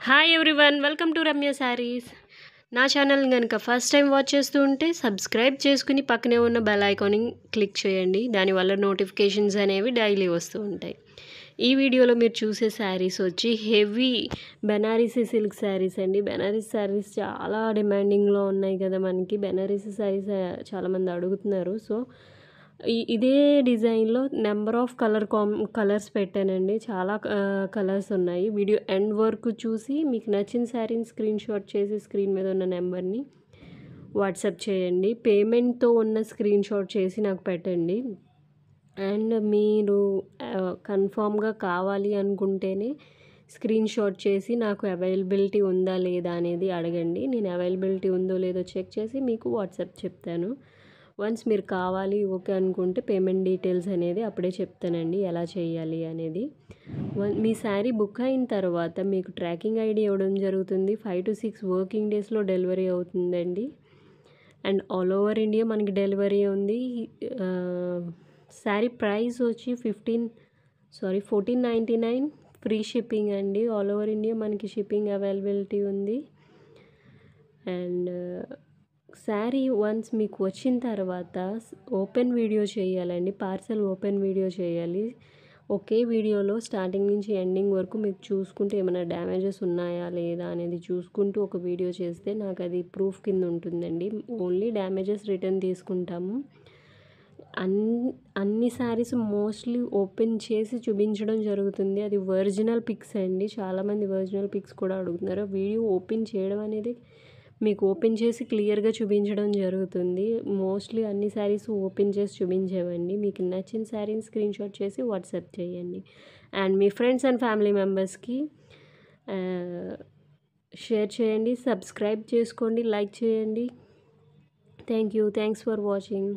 Hi everyone, welcome to Ramya saris. నా channel కనుక first time watch చేస్తూ ఉంటే సబ్స్క్రైబ్ చేసుకుని పక్కనే ఉన్న బెల్ ఐకాన్ని క్లిక్ చేయండి. దానివల్ల నోటిఫికేషన్స్ అనేవి డైలీ వస్తూ ఉంటాయి. ఈ వీడియోలో మీరు చూసే శారీస్ వచ్చి హెవీ బెనారసీ సిల్క్ శారీస్ అండి. బెనారసీ శారీస్ చాలా డిమాండింగ్లో ఉన్నాయి కదా మనకి. బెనారసీ శారీస్ చాలామంది అడుగుతున్నారు. సో ఇదే డిజైన్లో నెంబర్ ఆఫ్ కలర్స్ పెట్టానండి. చాలా కలర్స్ ఉన్నాయి. వీడియో ఎండ్ వరకు చూసి మీకు నచ్చిన శారీని స్క్రీన్ షాట్ చేసి స్క్రీన్ మీద ఉన్న నెంబర్ని వాట్సాప్ చేయండి. పేమెంట్తో ఉన్న స్క్రీన్ షాట్ చేసి నాకు పెట్టండి. అండ్ మీరు కన్ఫామ్గా కావాలి అనుకుంటేనే స్క్రీన్ షాట్ చేసి నాకు అవైలబిలిటీ ఉందా లేదా అనేది అడగండి. నేను అవైలబిలిటీ ఉందో లేదో చెక్ చేసి మీకు వాట్సాప్ చెప్తాను. వన్స్ మీరు కావాలి ఓకే అనుకుంటే పేమెంట్ డీటెయిల్స్ అనేది అప్పుడే చెప్తానండి, ఎలా చేయాలి అనేది. మీ శారీ బుక్ అయిన తర్వాత మీకు ట్రాకింగ్ ఐడి ఇవ్వడం జరుగుతుంది. 5 to 6 వర్కింగ్ డేస్లో డెలివరీ అవుతుందండి. అండ్ ఆల్ ఓవర్ ఇండియా మనకి డెలివరీ ఉంది. శారీ ప్రైస్ వచ్చి 1499 ఫ్రీ షిప్పింగ్ అండి. ఆల్ ఓవర్ ఇండియా మనకి షిప్పింగ్ అవైలబిలిటీ ఉంది. అండ్ శారీ వన్స్ మీకు వచ్చిన తర్వాత ఓపెన్ వీడియో చేయాలండి. పార్సల్ ఓపెన్ వీడియో చేయాలి. ఒకే వీడియోలో స్టార్టింగ్ నుంచి ఎండింగ్ వరకు మీకు చూసుకుంటూ ఏమైనా డ్యామేజెస్ ఉన్నాయా లేదా అనేది చూసుకుంటూ ఒక వీడియో చేస్తే నాకు అది ప్రూఫ్ కింద ఉంటుందండి. ఓన్లీ డ్యామేజెస్ రిటర్న్ తీసుకుంటాము. అన్ని శారీస్ మోస్ట్లీ ఓపెన్ చేసి చూపించడం జరుగుతుంది. అది ఒరిజినల్ పిక్స్ అండి. చాలామంది ఒరిజినల్ పిక్స్ కూడా అడుగుతున్నారు. వీడియో ఓపెన్ చేయడం అనేది మీకు ఓపెన్ చేసి క్లియర్గా చూపించడం జరుగుతుంది. మోస్ట్లీ అన్ని శారీస్ ఓపెన్ చేసి చూపించేవండి. మీకు నచ్చిన శారీని స్క్రీన్ షాట్ చేసి వాట్సాప్ చేయండి. And me friends and family మెంబర్స్కి షేర్ చేయండి, సబ్స్క్రైబ్ చేసుకోండి, లైక్ చేయండి. Thanks for watching.